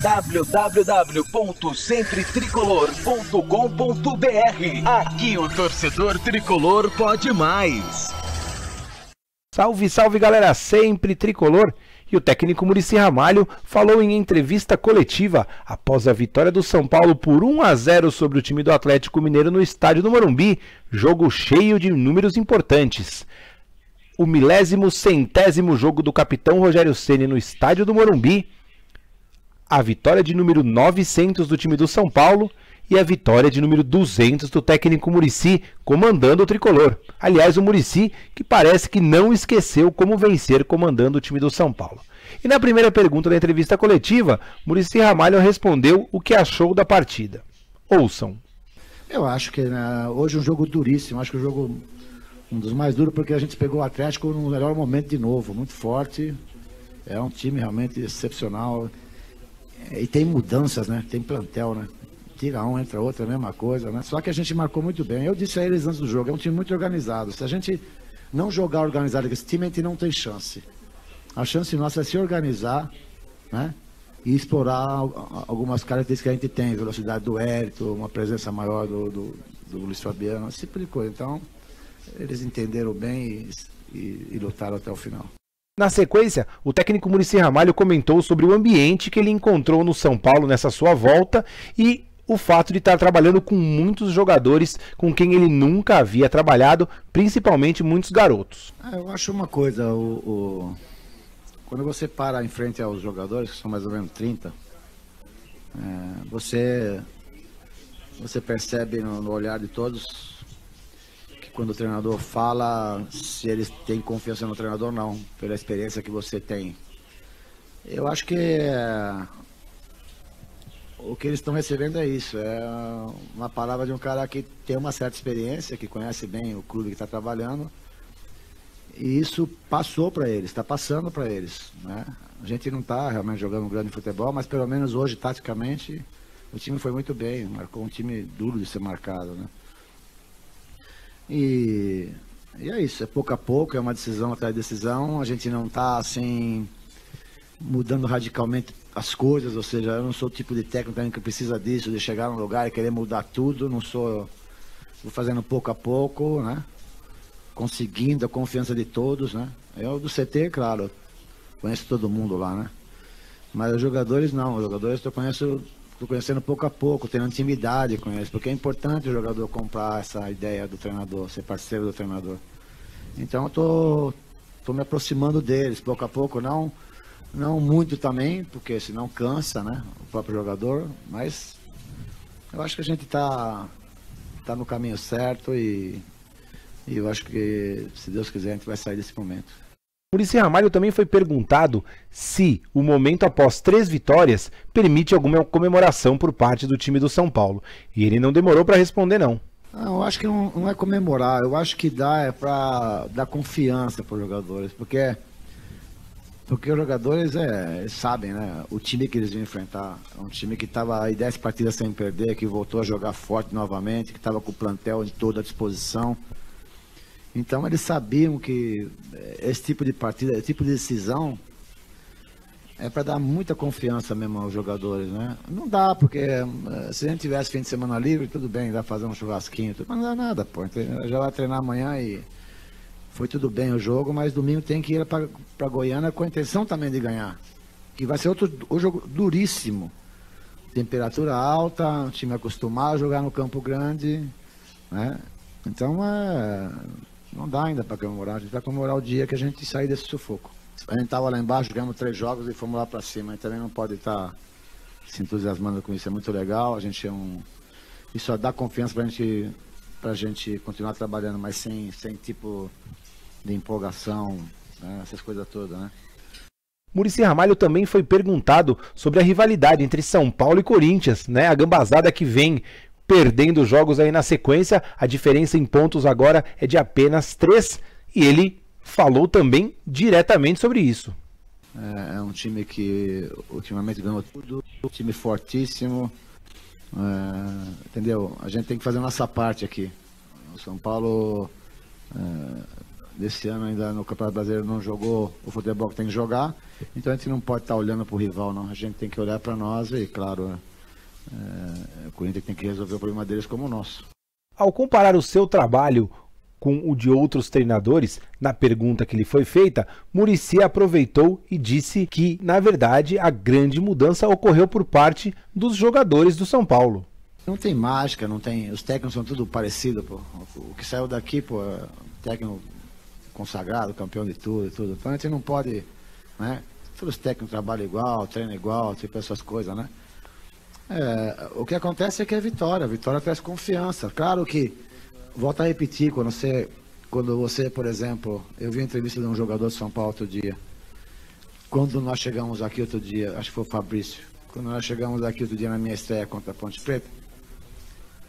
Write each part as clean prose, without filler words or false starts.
www.sempretricolor.com.br. Aqui o torcedor tricolor pode mais. Salve, salve galera, sempre tricolor. E o técnico Muricy Ramalho falou em entrevista coletiva após a vitória do São Paulo por 1-0 sobre o time do Atlético Mineiro no estádio do Morumbi, jogo cheio de números importantes. O 1.000º jogo do capitão Rogério Ceni no estádio do Morumbi, a vitória de número 900 do time do São Paulo e a vitória de número 200 do técnico Muricy comandando o tricolor. Aliás, o Muricy que parece que não esqueceu como vencer comandando o time do São Paulo. E na primeira pergunta da entrevista coletiva, Muricy Ramalho respondeu o que achou da partida. Ouçam. Eu acho que hoje é um jogo duríssimo, acho que o jogo um dos mais duros, porque a gente pegou o Atlético no melhor momento de novo, muito forte, é um time realmente excepcional, e tem mudanças, né? Tem plantel, né? Tira um, entra outro, é a mesma coisa, né? Só que a gente marcou muito bem. Eu disse a eles antes do jogo, é um time muito organizado. Se a gente não jogar organizado com esse time, a gente não tem chance. A chance nossa é se organizar, né? E explorar algumas características que a gente tem, velocidade do Hérito, uma presença maior do Luiz Fabiano, esse tipo de coisa. Então, eles entenderam bem e lutaram até o final. Na sequência, o técnico Muricy Ramalho comentou sobre o ambiente que ele encontrou no São Paulo nessa sua volta e o fato de estar trabalhando com muitos jogadores com quem ele nunca havia trabalhado, principalmente muitos garotos. Eu acho uma coisa, quando você para em frente aos jogadores, que são mais ou menos 30, você percebe no olhar de todos que quando o treinador fala, se eles têm confiança no treinador ou não, pela experiência que você tem. Eu acho que o que eles estão recebendo é isso, é uma palavra de um cara que tem uma certa experiência, que conhece bem o clube que está trabalhando, e isso passou para eles, está passando para eles, né? A gente não está realmente jogando um grande futebol, mas pelo menos hoje, taticamente, o time foi muito bem, marcou um time duro de ser marcado, né? E é isso, é pouco a pouco, é uma decisão atrás de decisão, a gente não está assim mudando radicalmente as coisas, ou seja, eu não sou o tipo de técnico que precisa disso, de chegar num lugar e querer mudar tudo, não sou, vou fazendo pouco a pouco, né? Conseguindo a confiança de todos, né? Eu do CT, claro, conheço todo mundo lá, né? Mas os jogadores não, os jogadores estou conhecendo pouco a pouco, tendo intimidade com eles, porque é importante o jogador comprar essa ideia do treinador, ser parceiro do treinador. Então eu tô me aproximando deles, pouco a pouco, não muito também, porque senão cansa, né, o próprio jogador, mas eu acho que a gente tá no caminho certo e eu acho que, se Deus quiser, a gente vai sair desse momento. Muricy Ramalho também foi perguntado se o momento após 3 vitórias permite alguma comemoração por parte do time do São Paulo. E ele não demorou para responder não. Eu acho que não é comemorar, eu acho que dá para dar confiança para os jogadores, porque os jogadores sabem, né? O time que eles vão enfrentar é um time que estava aí 10 partidas sem perder, que voltou a jogar forte novamente, que estava com o plantel em toda a disposição. Então eles sabiam que esse tipo de partida, esse tipo de decisão é para dar muita confiança mesmo aos jogadores, né? Não dá, porque se a gente tivesse fim de semana livre, tudo bem, dá pra fazer um churrasquinho, mas não dá nada, pô. Já vai treinar amanhã e foi tudo bem o jogo, mas domingo tem que ir para Goiânia com a intenção também de ganhar. Que vai ser outro jogo duríssimo. Temperatura alta, um time acostumado a jogar no Campo Grande, né? Então não dá ainda para comemorar, a gente vai comemorar o dia que a gente sair desse sufoco. A gente estava lá embaixo, ganhamos 3 jogos e fomos lá para cima, a gente também não pode estar se entusiasmando com isso, é muito legal, a gente isso dá confiança pra gente continuar trabalhando, mas sem tipo de empolgação, né? Essas coisas todas, né? Muricy Ramalho também foi perguntado sobre a rivalidade entre São Paulo e Corinthians, né? A gambazada que vem perdendo jogos aí na sequência, a diferença em pontos agora é de apenas 3, e ele falou também diretamente sobre isso. É um time que ultimamente ganhou tudo, um time fortíssimo, entendeu? A gente tem que fazer a nossa parte aqui. O São Paulo desse ano ainda no Campeonato Brasileiro não jogou o futebol que tem que jogar, então a gente não pode estar olhando para o rival, não. A gente tem que olhar para nós e, claro, o Corinthians tem que resolver o problema deles como o nosso. Ao comparar o seu trabalho com o de outros treinadores, na pergunta que lhe foi feita, Muricy aproveitou e disse que, na verdade, a grande mudança ocorreu por parte dos jogadores do São Paulo. Não tem mágica, não tem. Os técnicos são tudo parecido, pô. O que saiu daqui, pô, técnico consagrado, campeão de tudo e tudo. Então a gente não pode, né? Todos os técnicos trabalham igual, treinam igual, tipo essas coisas, né? O que acontece é que é vitória. A vitória traz confiança. Claro que, volto a repetir, quando você, por exemplo, eu vi a entrevista de um jogador de São Paulo outro dia. Quando nós chegamos aqui outro dia, acho que foi o Fabrício. Quando nós chegamos aqui outro dia na minha estreia contra a Ponte Preta.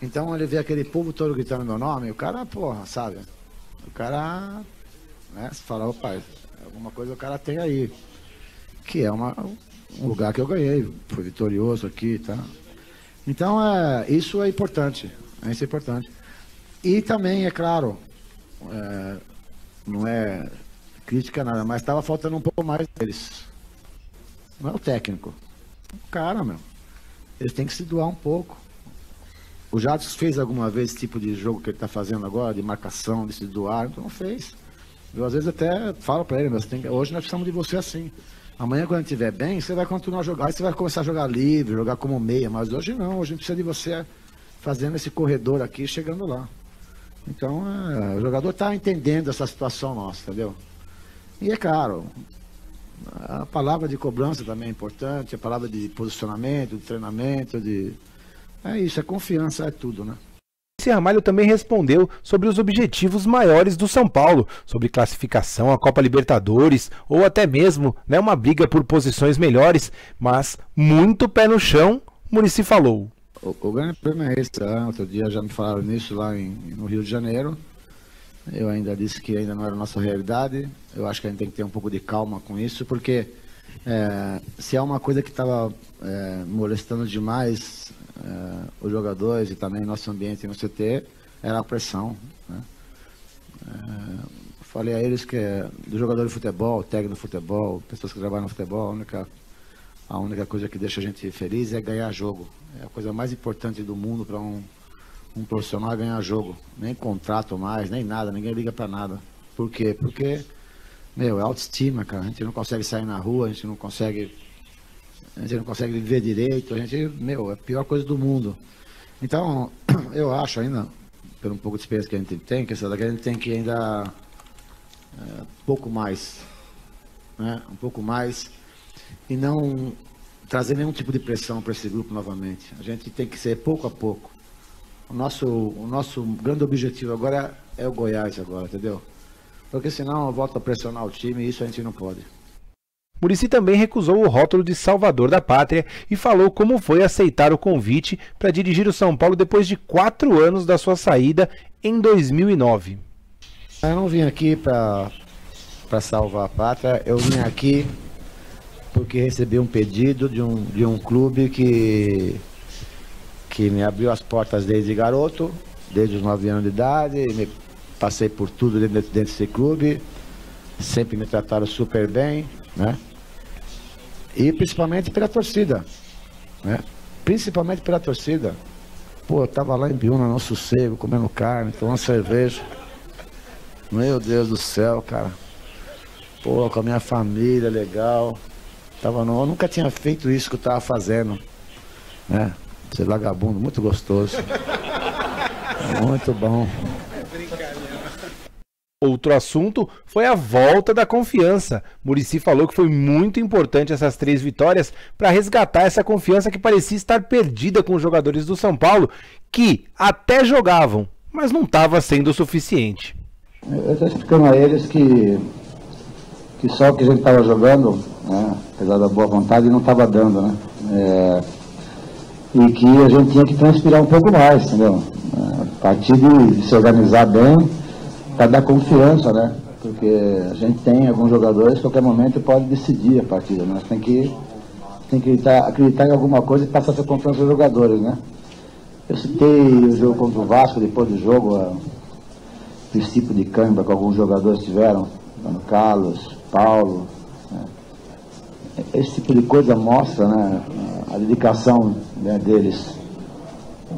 Então ele vê aquele povo todo gritando meu nome, o cara, porra, sabe? O cara, né, se fala, opa, alguma coisa o cara tem aí. Que é um lugar que eu ganhei, fui vitorioso aqui, tá? Então isso é importante, isso é importante. E também, é claro, não é crítica nada, mas estava faltando um pouco mais deles. Não é o técnico. O cara, meu, eles têm que se doar um pouco. O Jadson fez alguma vez esse tipo de jogo que ele está fazendo agora, de marcação, de se doar? Então não fez. Eu às vezes até falo para ele, mas hoje nós precisamos de você assim. Amanhã, quando estiver bem, você vai continuar a jogar, você vai começar a jogar livre, jogar como meia, mas hoje não, hoje a gente precisa de você fazendo esse corredor aqui, chegando lá. Então, o jogador está entendendo essa situação nossa, entendeu? E é claro, a palavra de cobrança também é importante, a palavra de posicionamento, de treinamento, é isso, é confiança, é tudo, né? Muricy Ramalho também respondeu sobre os objetivos maiores do São Paulo, sobre classificação à Copa Libertadores ou até mesmo, né, uma briga por posições melhores, mas muito pé no chão, Muricy falou. O grande problema é esse, outro dia já me falaram nisso lá no Rio de Janeiro, eu ainda disse que ainda não era a nossa realidade, eu acho que a gente tem que ter um pouco de calma com isso, porque se é uma coisa que estava molestando demais os jogadores e também nosso ambiente no CT, era a pressão, né? Falei a eles que do jogador de futebol, técnico de futebol, pessoas que trabalham no futebol, a única coisa que deixa a gente feliz é ganhar jogo. É a coisa mais importante do mundo para um profissional é ganhar jogo. Nem contrato mais, nem nada, ninguém liga para nada. Por quê? Porque, é autoestima, cara. A gente não consegue sair na rua, a gente não consegue viver direito, é a pior coisa do mundo. Então, eu acho ainda, pelo um pouco de experiência que a gente tem, que essa daqui a gente tem que ainda um pouco mais, né? Um pouco mais, e não trazer nenhum tipo de pressão para esse grupo novamente. A gente tem que ser pouco a pouco. O nosso grande objetivo agora é o Goiás agora, entendeu? Porque senão eu volto a pressionar o time e isso a gente não pode. Muricy também recusou o rótulo de salvador da pátria e falou como foi aceitar o convite para dirigir o São Paulo depois de 4 anos da sua saída em 2009. Eu não vim aqui para salvar a pátria, eu vim aqui porque recebi um pedido de um clube que me abriu as portas desde garoto, desde os 9 anos de idade, passei por tudo dentro desse clube, sempre me trataram super bem, né? E principalmente pela torcida, né? Principalmente pela torcida. Pô, eu tava lá em Biúna, no sossego, comendo carne, tomando cerveja. Meu Deus do céu, cara. Pô, com a minha família, legal. Eu nunca tinha feito isso que eu tava fazendo, né? Ser vagabundo, muito gostoso. Muito bom. Outro assunto foi a volta da confiança. Muricy falou que foi muito importante essas 3 vitórias para resgatar essa confiança que parecia estar perdida com os jogadores do São Paulo, que até jogavam, mas não estava sendo o suficiente. Eu estou explicando a eles que só o que a gente estava jogando, né, apesar da boa vontade, não estava dando, né? E que a gente tinha que transpirar um pouco mais, entendeu? A partir de se organizar bem, para dar confiança, né? Porque a gente tem alguns jogadores que a qualquer momento pode decidir a partida, né? Tem que acreditar em alguma coisa e passar essa confiança aos jogadores, né? Eu citei o jogo contra o Vasco depois do jogo, esse tipo de câimbra que alguns jogadores tiveram, Carlos, Paulo, né? Esse tipo de coisa mostra, né, a dedicação, né, deles.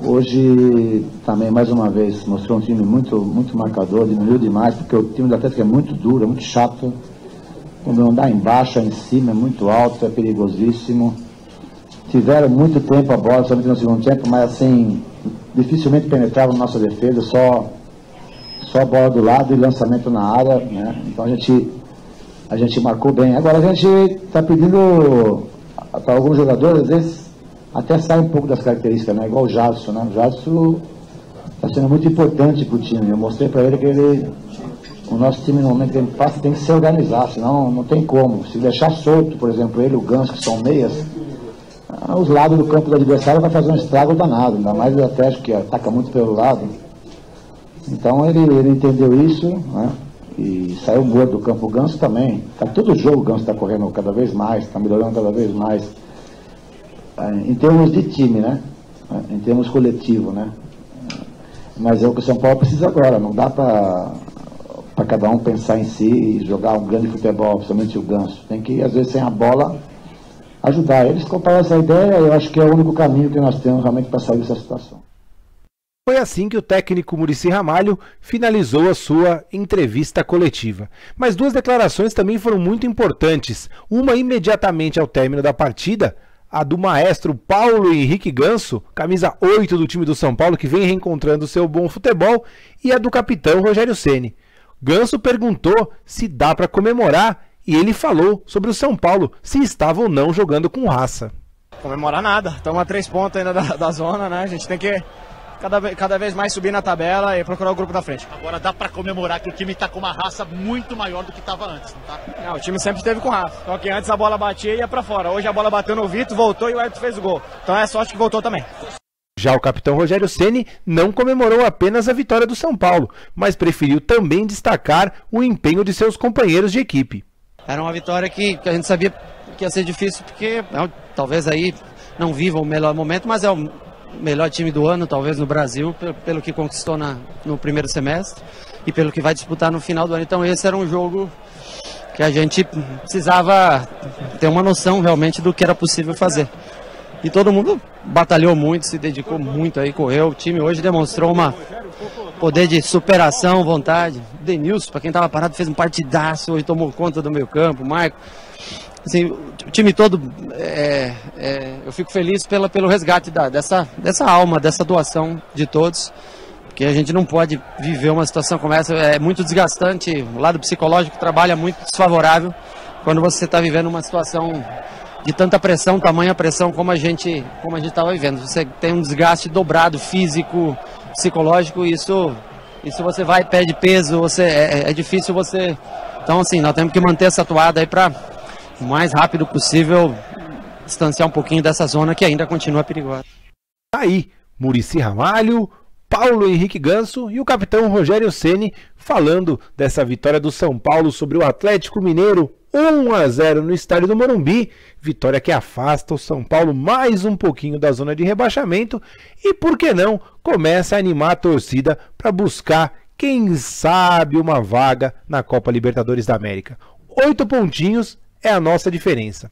Hoje também, mais uma vez, mostrou um time muito marcador, diminuiu demais, porque o time do Atlético é muito duro, é muito chato. Quando não dá embaixo, em cima, é muito alto, é perigosíssimo. Tiveram muito tempo a bola, somente no segundo tempo, mas assim, dificilmente penetravam na nossa defesa, só a bola do lado e lançamento na área, né? Então a gente marcou bem. Agora a gente está pedindo para alguns jogadores, às vezes, até sai um pouco das características, né? Igual o Jadson, né? O Jadson está sendo muito importante para o time. Eu mostrei para ele que o nosso time, no momento que ele passa, tem que se organizar, senão não tem como. Se deixar solto, por exemplo, ele e o Ganso, que são meias, os lados do campo do adversário vai fazer um estrago danado, ainda mais o Atlético, que ataca muito pelo lado. Então ele entendeu isso, né? E saiu morto do campo. O Ganso também, tá todo jogo o Ganso está correndo cada vez mais, está melhorando cada vez mais. Em termos de time, né? Em termos coletivo, né? Mas é o que o São Paulo precisa agora, não dá para cada um pensar em si e jogar um grande futebol, principalmente o Ganso. Tem que, às vezes, sem a bola, ajudar. Eles compraram essa ideia, eu acho que é o único caminho que nós temos realmente para sair dessa situação. Foi assim que o técnico Muricy Ramalho finalizou a sua entrevista coletiva. Mas duas declarações também foram muito importantes. Uma imediatamente ao término da partida, a do maestro Paulo Henrique Ganso, camisa 8 do time do São Paulo, que vem reencontrando seu bom futebol, e a do capitão Rogério Ceni. Ganso perguntou se dá para comemorar e ele falou sobre o São Paulo, se estava ou não jogando com raça. Comemorar nada, estamos a 3 pontos ainda da zona, né? A gente tem que cada vez mais subir na tabela e procurar o grupo da frente. Agora dá para comemorar que o time está com uma raça muito maior do que estava antes, não tá? Não, o time sempre esteve com raça, só que antes a bola batia e ia para fora. Hoje a bola bateu no Vitor, voltou e o Everton fez o gol. Então é sorte que voltou também. Já o capitão Rogério Ceni não comemorou apenas a vitória do São Paulo, mas preferiu também destacar o empenho de seus companheiros de equipe. Era uma vitória que a gente sabia que ia ser difícil, porque talvez aí não viva o melhor momento, mas é o melhor time do ano, talvez no Brasil, pelo que conquistou no primeiro semestre e pelo que vai disputar no final do ano. Então esse era um jogo que a gente precisava ter uma noção realmente do que era possível fazer. E todo mundo batalhou muito, se dedicou muito aí, correu. O time hoje demonstrou poder de superação, vontade. Denilson, para quem estava parado, fez um partidaço, hoje tomou conta do meio campo, o Marco. Assim, o time todo, eu fico feliz pelo resgate dessa alma, dessa doação de todos, porque a gente não pode viver uma situação como essa, é muito desgastante, o lado psicológico trabalha muito desfavorável quando você está vivendo uma situação de tanta pressão, tamanha pressão como a gente estava vivendo. Você tem um desgaste dobrado, físico, psicológico, e isso você vai, perde peso, é difícil você... Então assim, nós temos que manter essa toada aí para o mais rápido possível distanciar um pouquinho dessa zona que ainda continua perigosa. Aí, Muricy Ramalho, Paulo Henrique Ganso e o capitão Rogério Ceni falando dessa vitória do São Paulo sobre o Atlético Mineiro, 1-0 no estádio do Morumbi, vitória que afasta o São Paulo mais um pouquinho da zona de rebaixamento e, por que não, começa a animar a torcida para buscar, quem sabe, uma vaga na Copa Libertadores da América. 8 pontinhos é a nossa diferença.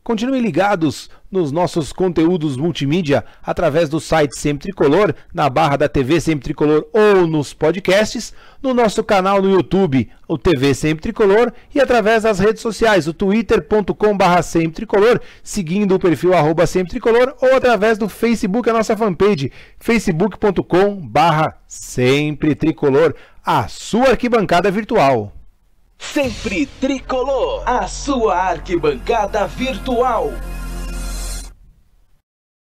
Continuem ligados nos nossos conteúdos multimídia através do site Sempre Tricolor, na barra da TV Sempre Tricolor ou nos podcasts, no nosso canal no YouTube, o TV Sempre Tricolor, e através das redes sociais, o twitter.com/Sempre Tricolor, seguindo o perfil @Sempre Tricolor, ou através do Facebook, a nossa fanpage, facebook.com/Sempre Tricolor, a sua arquibancada virtual. Sempre Tricolor, a sua arquibancada virtual.